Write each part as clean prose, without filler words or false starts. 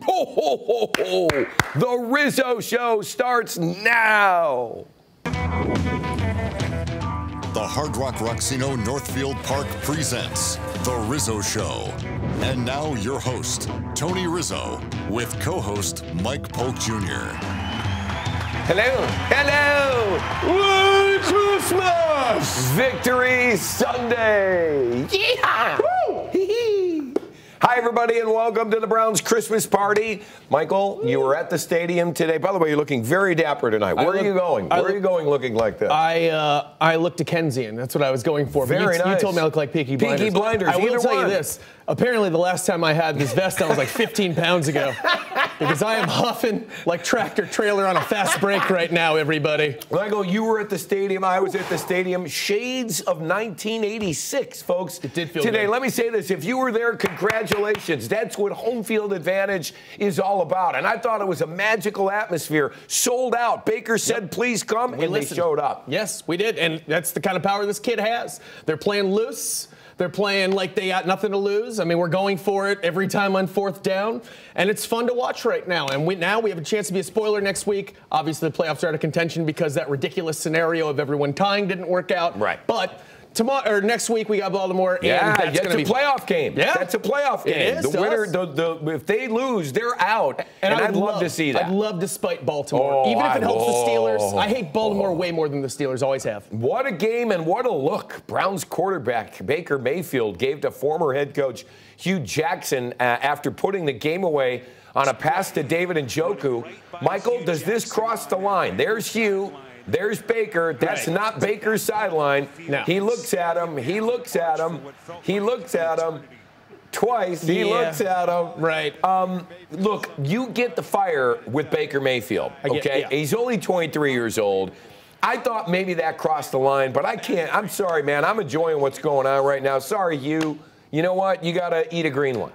Ho, ho, ho, ho. The Rizzo Show starts now. The Hard Rock Roxino Northfield Park presents The Rizzo Show. And now your host, Tony Rizzo, with co-host Mike Polk Jr. Hello, hello. Merry Christmas. Victory Sunday. Yeehaw. Woo. Hee-hee. Hi, everybody, and welcome to the Browns Christmas party. Michael, you were at the stadium today. By the way, you're looking very dapper tonight. Where are you going? Where are you going looking like this? I look Dickensian. That's what I was going for. Very nice. You told me I look like Peaky Blinders. Peaky Blinders. I will tell you this. Apparently, the last time I had this vest on was like 15 pounds ago. Because I am huffing like tractor trailer on a fast break right now, everybody. Michael, you were at the stadium. I was at the stadium. Shades of 1986, folks. It did feel today. good. Let me say this. If you were there, congratulations. That's what home field advantage is all about. And I thought it was a magical atmosphere. Sold out. Baker said, please come, and they showed up. Yes, we did. And that's the kind of power this kid has. They're playing loose. They're playing like they got nothing to lose. I mean, we're going for it every time on fourth down, and it's fun to watch right now. And now we have a chance to be a spoiler next week. Obviously, the playoffs are out of contention because that ridiculous scenario of everyone tying didn't work out. Right. But tomorrow or next week we got Baltimore. Yeah, and that's a playoff game. Yeah, that's a playoff game. It is, the winner, if they lose, they're out. And I'd love to see that. I'd love to spite Baltimore, Oh, even if it helps the Steelers. I hate Baltimore way more than the Steelers always have. What a game and what a look. Browns quarterback Baker Mayfield gave to former head coach Hugh Jackson after putting the game away on a pass to David Njoku. Michael, does this cross the line? There's Hugh. There's Baker. That's not Baker's sideline. No. He looks at him. He looks at him. He looks at him. Twice. He looks at him. Right. Look, you get the fire with Baker Mayfield, okay? He's only 23 years old. I thought maybe that crossed the line, but I can't. I'm sorry, man. I'm enjoying what's going on right now. Sorry, Hugh. You know what? You got to eat a green one.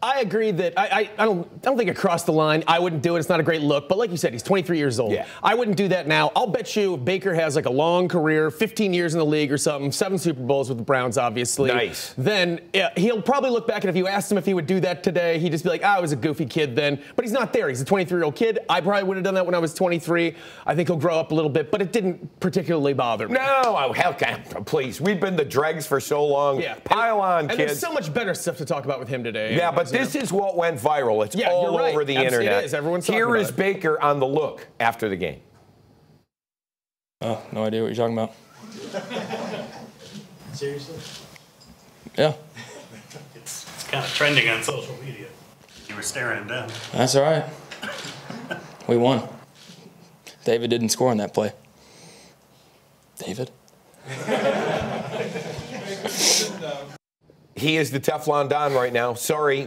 I agree that I don't think it crossed the line. I wouldn't do it. It's not a great look. But like you said, he's 23 years old. Yeah. I wouldn't do that now. I'll bet you Baker has like a long career, 15 years in the league or something, 7 Super Bowls with the Browns, obviously. Nice. Then he'll probably look back, and if you asked him if he would do that today, he'd just be like, I was a goofy kid then. But he's not there. He's a 23-year-old kid. I probably would have done that when I was 23. I think he'll grow up a little bit, but it didn't particularly bother me. No, hell, please. We've been the dregs for so long. Yeah. Pile on, and kids. there's so much better stuff to talk about with him today. Yeah, but this is what went viral. It's all over the internet. It is. Everyone's talking Here about is it. Baker on the look after the game. Oh, no idea what you're talking about. Seriously? Yeah. It's kind of trending on social media. You were staring him down. That's all right. We won. David didn't score on that play. David? He is the Teflon Don right now. Sorry,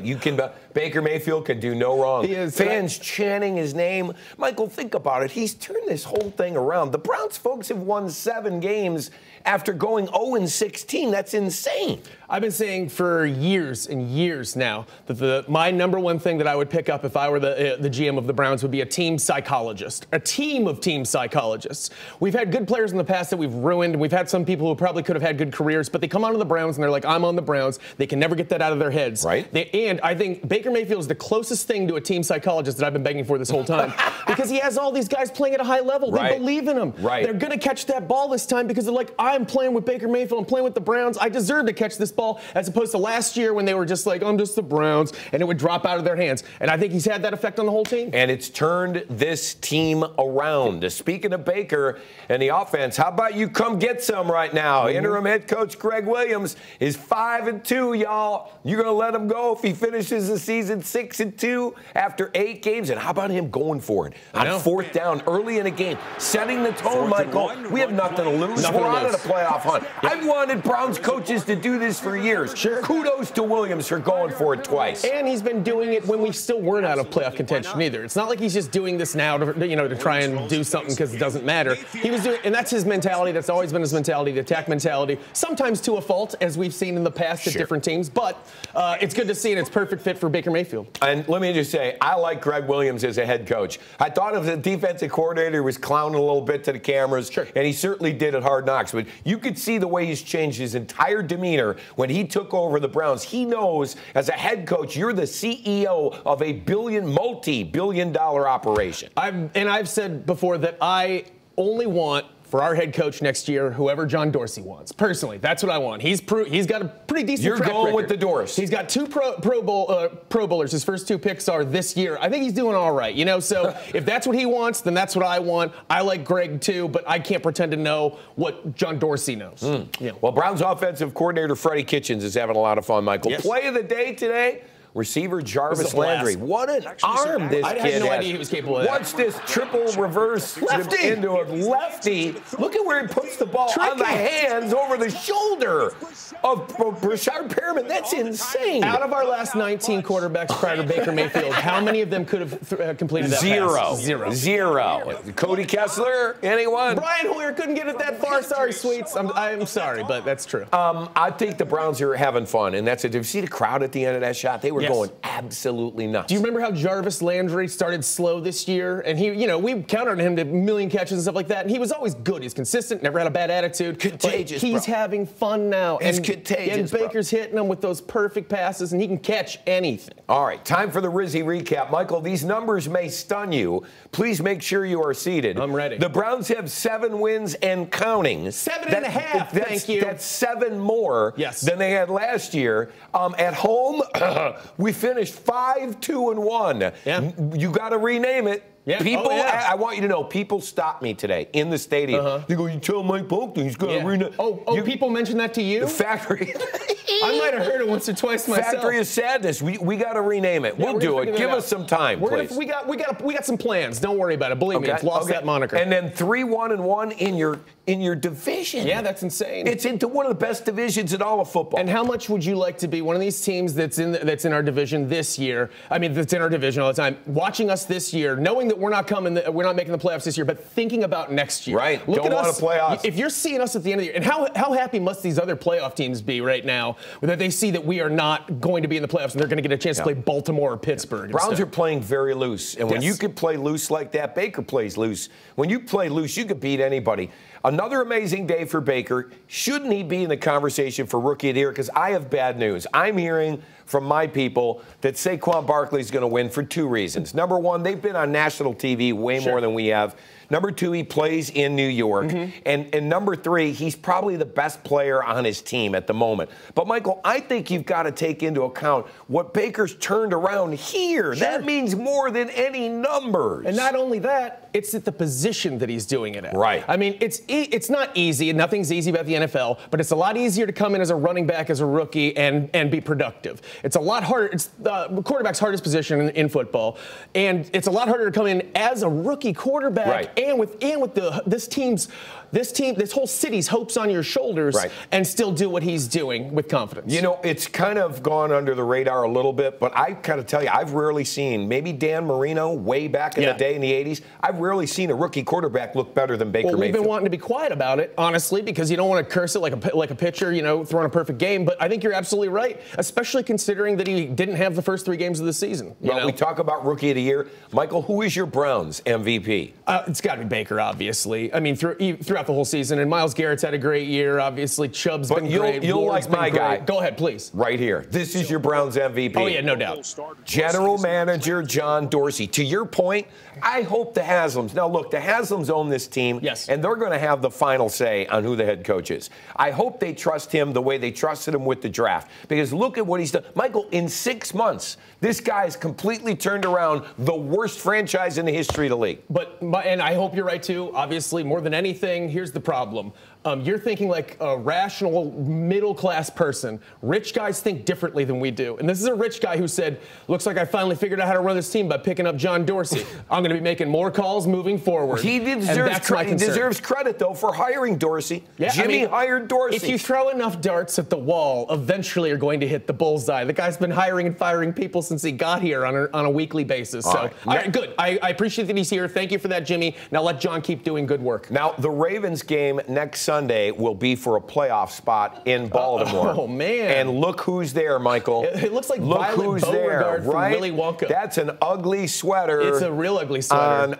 Baker Mayfield can do no wrong. He is. Fans chanting his name. Michael, think about it. He's turned this whole thing around. The Browns folks have won 7 games after going 0-16. That's insane. I've been saying for years and years now that my number one thing that I would pick up if I were the GM of the Browns would be a team psychologist, a team of team psychologists. We've had good players in the past that we've ruined. We've had some people who probably could have had good careers, but they come onto the Browns and they're like, I'm on the Browns. They can never get that out of their heads. Right. And I think Baker Mayfield is the closest thing to a team psychologist that I've been begging for this whole time because he has all these guys playing at a high level. Right. They believe in him. Right. They're going to catch that ball this time because they're like, I'm playing with Baker Mayfield. I'm playing with the Browns. I deserve to catch this ball, as opposed to last year when they were just like, I'm just the Browns, and it would drop out of their hands. And I think he's had that effect on the whole team. And it's turned this team around. Speaking of Baker and the offense, how about you come get some right now? Interim head coach Greg Williams is 5-2, y'all. You're going to let him go if he finishes the season 6-2 after 8 games? And how about him going for it on 4th down early in a game, setting the tone, Michael? We have nothing to lose. We're on a playoff hunt. I've wanted Browns coaches to do this for years. Sure. Kudos to Williams for going for it twice. And he's been doing it when we still weren't out of playoff contention either. It's not like he's just doing this now to try and do something because it doesn't matter. He was doing, and that's his mentality. That's always been his mentality, the attack mentality. Sometimes to a fault, as we've seen in the past at different teams. But it's good to see, and it's perfect fit for Baker Mayfield. And let me just say, I like Greg Williams as a head coach. I thought of the defensive coordinator who was clowning a little bit to the cameras, sure, and he certainly did at Hard Knocks. But you could see the way he's changed his entire demeanor when he took over the Browns. He knows, as a head coach, you're the CEO of a multi-billion-dollar operation. I've said before that I only want for our head coach next year, whoever John Dorsey wants. Personally, that's what I want. He's got a pretty decent track record. You're going with the Dorsey. He's got two Pro Bowlers. His first 2 picks are this year. I think he's doing all right. You know, so if that's what he wants, then that's what I want. I like Greg too, but I can't pretend to know what John Dorsey knows. Yeah. Well, Browns offensive coordinator Freddie Kitchens is having a lot lot of fun, Michael. Yes. Play of the day today. Receiver Jarvis Landry. What an arm this kid has. I had no idea he was capable of that. Watch this triple reverse into a lefty. Look at where he puts the ball on the hands over the shoulder of Brashard Perriman. That's insane. Out of our last 19 quarterbacks prior to Baker Mayfield, how many of them could have completed that pass? Zero. Cody Kessler, anyone? Brian Hoyer couldn't get it that far. Sorry, Sweets. I'm sorry, but that's true. I think the Browns are having fun, and that's it. Did you see the crowd at the end of that shot? They were going absolutely nuts. Do you remember how Jarvis Landry started slow this year? And he, you know, we counted on him to 1,000,000 catches and stuff like that. And he was always good. He's consistent, never had a bad attitude. Contagious, He's having fun now. It's contagious, and Baker's hitting him with those perfect passes, and he can catch anything. All right, time for the Rizzy recap. Michael, these numbers may stun you. Please make sure you are seated. I'm ready. The Browns have 7 wins and counting. 7.5, thank you. That's 7 more than they had last year. At home, we finished 5-2-1. Yeah. You got to rename it. Yeah. People, I want you to know, people stopped me today in the stadium. They go, you tell Mike Polk he's going to rename. People mentioned that to you? The factory. I might have heard it once or twice myself. Factory of Sadness. We got to rename it. We'll do it. Give us some time, please. We got some plans. Don't worry about it. Believe me, it's lost that moniker. And then 3-1-1 in your division. Yeah, that's insane. It's into one of the best divisions in all of football. And how much would you like to be one of these teams that's in our division this year? I mean, that's in our division all the time. Watching us this year, knowing that we're not making the playoffs this year, but thinking about next year. Right. Look Don't at want us. to playoffs. If you're seeing us at the end of the year, and how happy must these other playoff teams be right now that they see that we are not going to be in the playoffs and they're going to get a chance to play Baltimore or Pittsburgh. Browns are playing very loose. And when you can play loose like that, Baker plays loose. When you play loose, you can beat anybody. Another amazing day for Baker. Shouldn't he be in the conversation for Rookie of the Year? Because I have bad news. I'm hearing from my people that Saquon Barkley is going to win for 2 reasons. Number 1, they've been on national TV way more than we have. Number 2, he plays in New York. And number 3, he's probably the best player on his team at the moment. But, Michael, I think you've got to take into account what Baker's turned around here. That means more than any numbers. And not only that, it's at the position that he's doing it at. Right. I mean, it's not easy, and nothing's easy about the NFL, but it's a lot easier to come in as a running back, as a rookie, and be productive. It's a lot harder. It's the quarterback's hardest position in football, and it's a lot harder to come in as a rookie quarterback and with this whole city's hopes on your shoulders and still do what he's doing with confidence. You know, it's kind of gone under the radar a little bit, but I kind of tell you, I've rarely seen, maybe Dan Marino way back in the day in the 80s, I've rarely seen a rookie quarterback look better than Baker Mayfield. We've been wanting to be quiet about it, honestly, because you don't want to curse it like a pitcher, you know, throwing a perfect game. But I think you're absolutely right, especially considering that he didn't have the first 3 games of the season. Well, we talk about Rookie of the Year. Michael, who is your Browns MVP? It's got to be Baker, obviously. I mean, throughout the whole season. And Myles Garrett's had a great year, obviously. Chubb's been great. You'll like my guy. Go ahead, please. Right here. This is your Browns MVP. Oh, yeah, no doubt. General Manager John Dorsey. To your point, I hope the Haslams. Now, look, the Haslams own this team, and they're going to have the final say on who the head coach is. I hope they trust him the way they trusted him with the draft, because look at what he's done. Michael, in 6 months, this guy has completely turned around the worst franchise in the history of the league. And I hope you're right, too. Obviously, more than anything, here's the problem. You're thinking like a rational, middle-class person. Rich guys think differently than we do. And this is a rich guy who said, looks like I finally figured out how to run this team by picking up John Dorsey. I'm going to be making more calls moving forward. He deserves credit, though, for hiring Dorsey. Yeah, Jimmy hired Dorsey. If you throw enough darts at the wall, eventually you're going to hit the bullseye. The guy's been hiring and firing people since he got here on a weekly basis. All right, good. I appreciate that he's here. Thank you for that, Jimmy. Now let John keep doing good work. Now, the Ravens game next Sunday will be for a playoff spot in Baltimore. Oh, man. And look who's there, Michael. It looks like look Violet who's there, Beauregard from right? Willy Wonka. That's an ugly sweater. It's a real ugly sweater.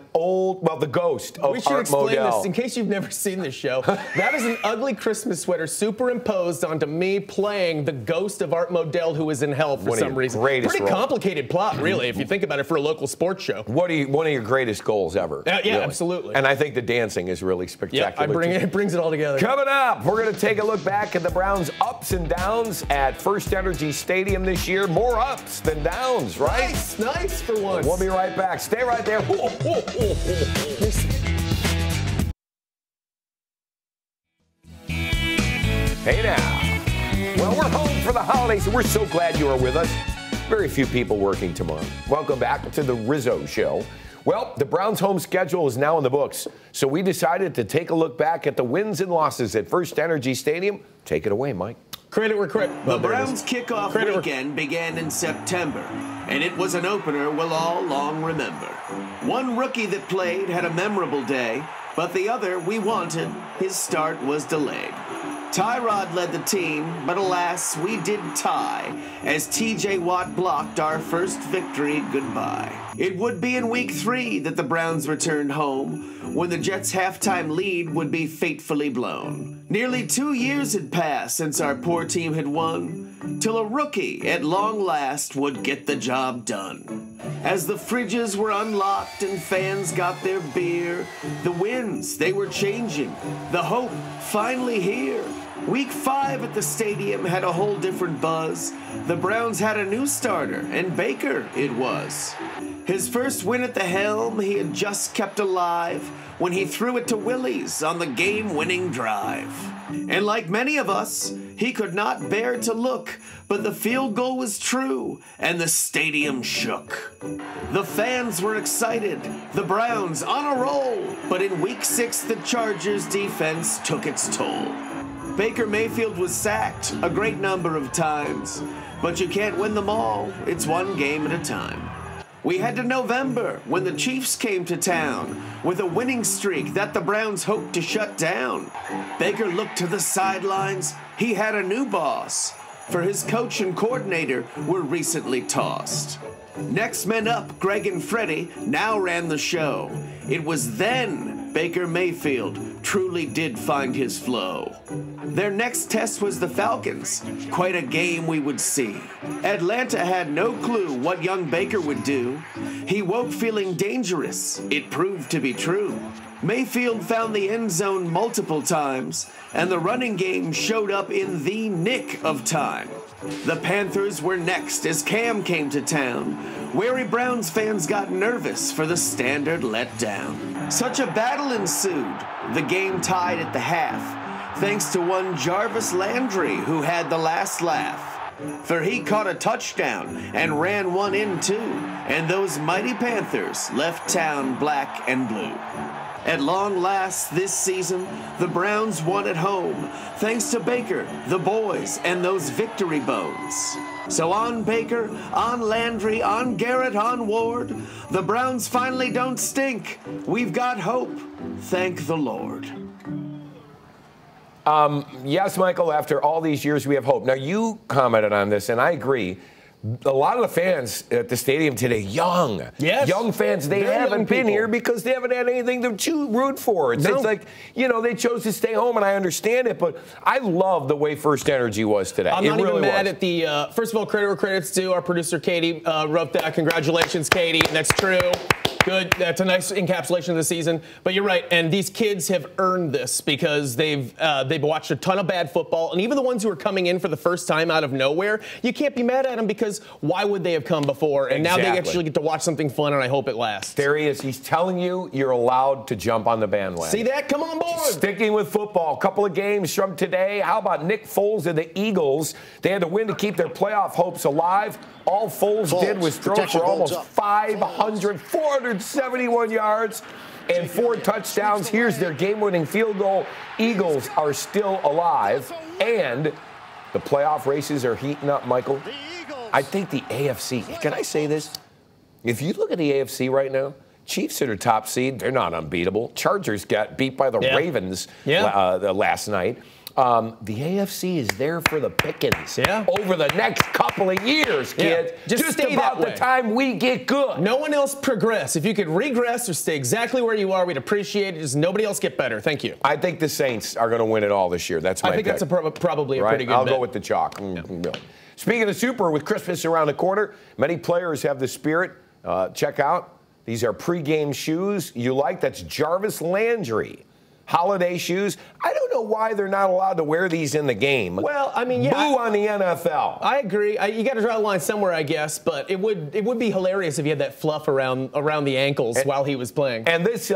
The ghost of We should Art explain Modell. this in case you've never seen this show. That is an ugly Christmas sweater superimposed onto me playing the ghost of Art Modell, who is in hell for some reason. Pretty complicated plot, really, if you think about it, for a local sports show. One of your greatest goals ever. Yeah, really. Absolutely. And I think the dancing is really spectacular. Yeah, it brings it all together. Coming up, we're going to take a look back at the Browns' ups and downs at First Energy Stadium this year. More ups than downs, right? Nice for once. We'll be right back. Stay right there. Hey now. Well, we're home for the holidays, and we're so glad you are with us. Very few people working tomorrow. Welcome back to the Rizzo Show. Well, the Browns' home schedule is now in the books, so we decided to take a look back at the wins and losses at First Energy Stadium. Take it away, Mike. Credit where credit. The Browns' kickoff weekend began in September, and it was an opener we'll all long remember. One rookie that played had a memorable day, but the other we wanted, his start was delayed. Tyrod led the team, but alas, we did tie as T.J. Watt blocked our first victory goodbye. It would be in Week 3 that the Browns returned home, when the Jets' halftime lead would be fatefully blown. Nearly 2 years had passed since our poor team had won, till a rookie at long last would get the job done. As the fridges were unlocked and fans got their beer, the winds, they were changing, the hope finally here. Week 5 at the stadium had a whole different buzz. The Browns had a new starter, and Baker it was. His first win at the helm he had just kept alive when he threw it to Willies on the game-winning drive. And like many of us, he could not bear to look, but the field goal was true, and the stadium shook. The fans were excited, the Browns on a roll, but in Week 6 the Chargers' defense took its toll. Baker Mayfield was sacked a great number of times, but you can't win them all, it's one game at a time. We head to November when the Chiefs came to town with a winning streak that the Browns hoped to shut down. Baker looked to the sidelines, he had a new boss, for his coach and coordinator were recently tossed. Next men up, Greg and Freddie, now ran the show. It was then Baker Mayfield truly did find his flow. Their next test was the Falcons, quite a game we would see. Atlanta had no clue what young Baker would do. He woke feeling dangerous, it proved to be true. Mayfield found the end zone multiple times, and the running game showed up in the nick of time. The Panthers were next as Cam came to town. Weary Browns fans got nervous for the standard letdown. Such a battle ensued, the game tied at the half, thanks to one Jarvis Landry who had the last laugh. For he caught a touchdown and ran one in too, and those mighty Panthers left town black and blue. At long last this season, the Browns won at home, thanks to Baker, the boys, and those victory bones. So on Baker, on Landry, on Garrett, on Ward, the Browns finally don't stink. We've got hope. Thank the Lord. Yes, Michael, after all these years, we have hope. Now, you commented on this, and I agree. A lot of the fans at the stadium today, young fans, they haven't been here because they haven't had anything to root for. It's like, they chose to stay home, and I understand it, but I love the way First Energy was today. I'm not even mad at the, first of all, credit where credit's due. Our producer, Katie, wrote that. Congratulations, Katie. That's true. Good. That's a nice encapsulation of the season. But you're right, and these kids have earned this because they've watched a ton of bad football, and even the ones who are coming in for the first time out of nowhere, you can't be mad at them because why would they have come before? And now they actually get to watch something fun, and I hope it lasts. There he is. He's telling you you're allowed to jump on the bandwagon. See that? Come on board. Sticking with football, a couple of games from today. How about Nick Foles and the Eagles? They had to win to keep their playoff hopes alive. All Foles did was throw for almost 471 yards and 4 touchdowns. Here's their game-winning field goal. Eagles are still alive, and the playoff races are heating up, Michael. I think the AFC, can I say this? If you look at the AFC right now, Chiefs are the top seed. They're not unbeatable. Chargers got beat by the Ravens last night. The AFC is there for the pickings over the next couple of years, kid. Just about the time we get good. No one else progress. If you could regress or stay exactly where you are, we'd appreciate it. Just nobody else get better. Thank you. I think the Saints are going to win it all this year. That's my pick. I think that's probably a pretty good I'll bet. go with the chalk. Speaking of Super, with Christmas around the corner, many players have the spirit. Check out. These are pregame shoes you like. That's Jarvis Landry. Holiday shoes. I don't know why they're not allowed to wear these in the game. Well, I mean, Boo on the NFL. I agree. You got to draw a line somewhere, I guess. But it would be hilarious if he had that fluff around the ankles while he was playing. And these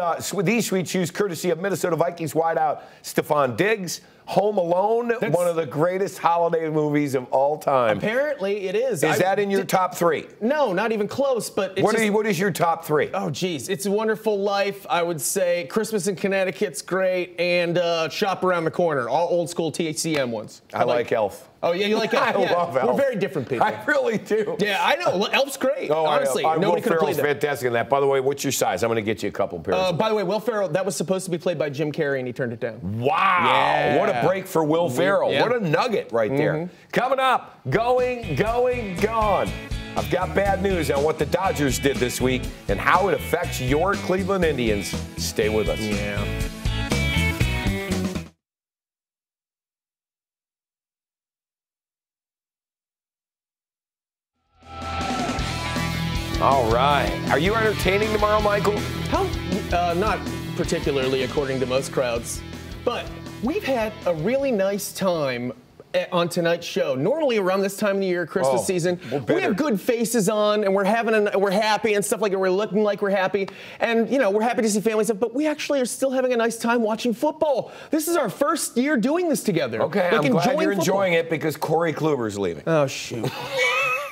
sweet shoes, courtesy of Minnesota Vikings wideout Stephon Diggs. Home Alone, one of the greatest holiday movies of all time. Apparently, it is. Is that in your top 3? No, not even close. But it's what is your top 3? Oh, geez, It's a Wonderful Life. I would say Christmas in Connecticut's great, and Shop Around the Corner, all old school TCM ones. I like Elf. Oh, yeah, you like Elf? I love Elf. We're very different people. I really do. Yeah, I know. Elf's great. Oh, honestly, nobody could have played that. Fantastic in that. By the way, what's your size? I'm going to get you a couple pairs. By the way, Will Ferrell, that was supposed to be played by Jim Carrey, and he turned it down. Wow. Yeah. What a break for Will Ferrell. Yeah. What a nugget right there. Coming up, going, gone. I've got bad news on what the Dodgers did this week and how it affects your Cleveland Indians. Stay with us. Yeah. All right. Are you entertaining tomorrow, Michael? Not particularly, according to most crowds. But we've had a really nice time on tonight's show. Normally around this time of the year, Christmas season, we have good faces on, and we're happy and stuff like that. We're looking like we're happy, and we're happy to see family stuff. But we actually are still having a nice time watching football. This is our first year doing this together. Okay, I'm glad you're enjoying it because Corey Kluber's leaving. Oh shoot.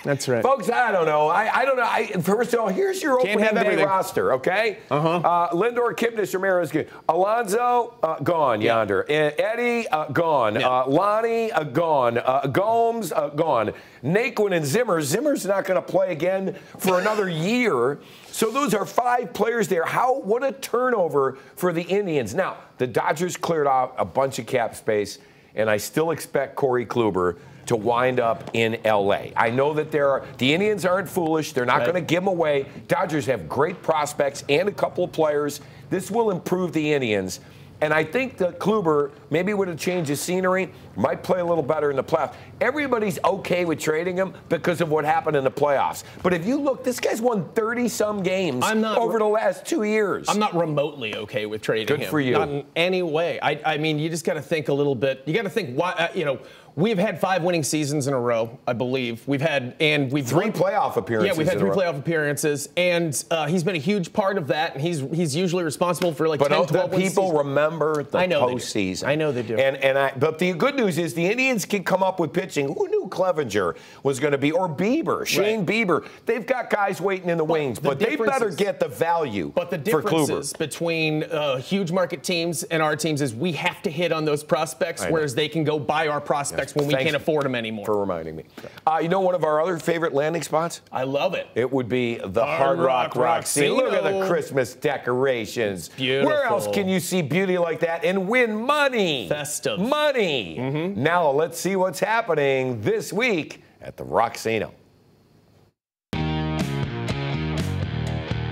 That's right. Folks, I don't know. I don't know. First of all, here's your opening day roster, okay? Lindor, Kipnis, Ramirez, Alonso, gone yonder. Eddie, gone. Lonnie, gone. Gomes, gone. Naquin and Zimmer. Zimmer's not going to play again for another year. So those are 5 players there. What a turnover for the Indians. Now, the Dodgers cleared out a bunch of cap space, and I still expect Corey Kluber to wind up in L.A. I know that the Indians aren't foolish. They're not going to give them away. Dodgers have great prospects and a couple of players. This will improve the Indians. And I think that Kluber, maybe with a change of scenery, might play a little better in the playoffs. Everybody's okay with trading him because of what happened in the playoffs. But if you look, this guy's won 30-some games over the last 2 years. I'm not remotely okay with trading him. Good for you. Not in any way. I mean, you just got to think a little bit. You got to think why, we've had 5 winning seasons in a row, I believe. We've 3 playoff appearances. Yeah, we've had 3 playoff appearances, and he's been a huge part of that. And he's usually responsible for 10, 12 wins. People remember the postseason. I know they do. But the good news is the Indians can come up with pitching. Who knew Clevenger was going to be, or Bieber, Shane Bieber? They've got guys waiting in the wings, but they better get the value for Kluber. But the differences between huge market teams and our teams is we have to hit on those prospects, whereas they can go buy our prospects when we can't afford them anymore. For reminding me. One of our other favorite landing spots? I love it. It would be the Hard Rock Roxy. Look at the Christmas decorations. Beautiful. Where else can you see beauty like that and win money? Festive. Money. Now let's see what's happening this week at the Roxino.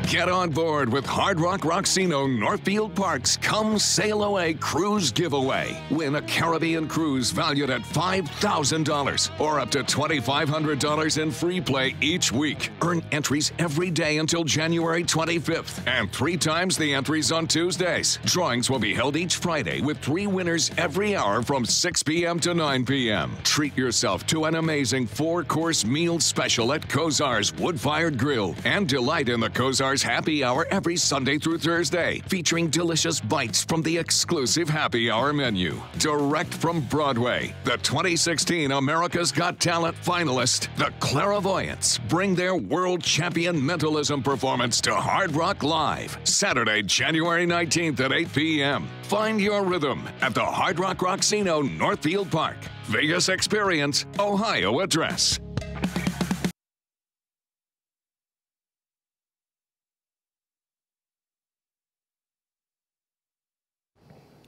Get on board with Hard Rock Roxino Northfield Park's Come Sail Away Cruise Giveaway. Win a Caribbean cruise valued at $5,000 or up to $2,500 in free play each week. Earn entries every day until January 25th and 3 times the entries on Tuesdays. Drawings will be held each Friday with 3 winners every hour from 6 p.m. to 9 p.m. Treat yourself to an amazing 4-course meal special at Kozar's Wood-Fired Grill and delight in the Kozar's Happy Hour every Sunday through Thursday, featuring delicious bites from the exclusive Happy Hour menu. Direct from Broadway, the 2016 America's Got Talent finalists, the Clairvoyants, bring their world champion mentalism performance to Hard Rock Live, Saturday, January 19th at 8 p.m. Find your rhythm at the Hard Rock Roxino Northfield Park. Vegas Experience, Ohio address.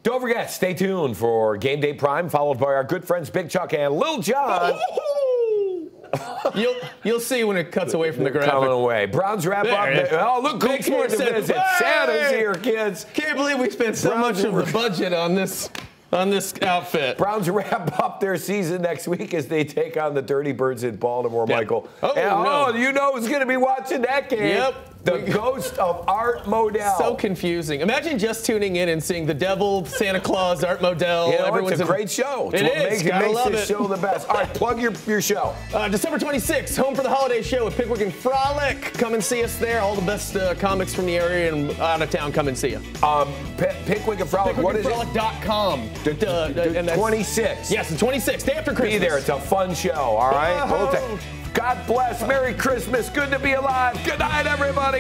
Don't forget, stay tuned for Game Day Prime, followed by our good friends Big Chuck and Lil John. You'll see when it cuts away from the graphic. Coming away. Browns wrap up. Oh, look who's here to visit. Santa's here, kids. Can't believe we spent so much of the budget on this outfit. Browns wrap up their season next week as they take on the Dirty Birds in Baltimore, Michael. No. You know who's going to be watching that game. Yep. The ghost of Art Modell. So confusing. Imagine just tuning in and seeing the devil, Santa Claus, Art Modell. It's a great show. It makes this show the best. All right, plug your show. December 26th, home for the holiday show with Pickwick and Frolic. Come and see us there. All the best comics from the area and out of town, come and see you. Pickwick and Frolic, what is it? PickwickandFrolic.com. The 26th. Yes, the 26th, day after Christmas. Be there. It's a fun show, all right? God bless. Merry Christmas. Good to be alive. Good night, everybody.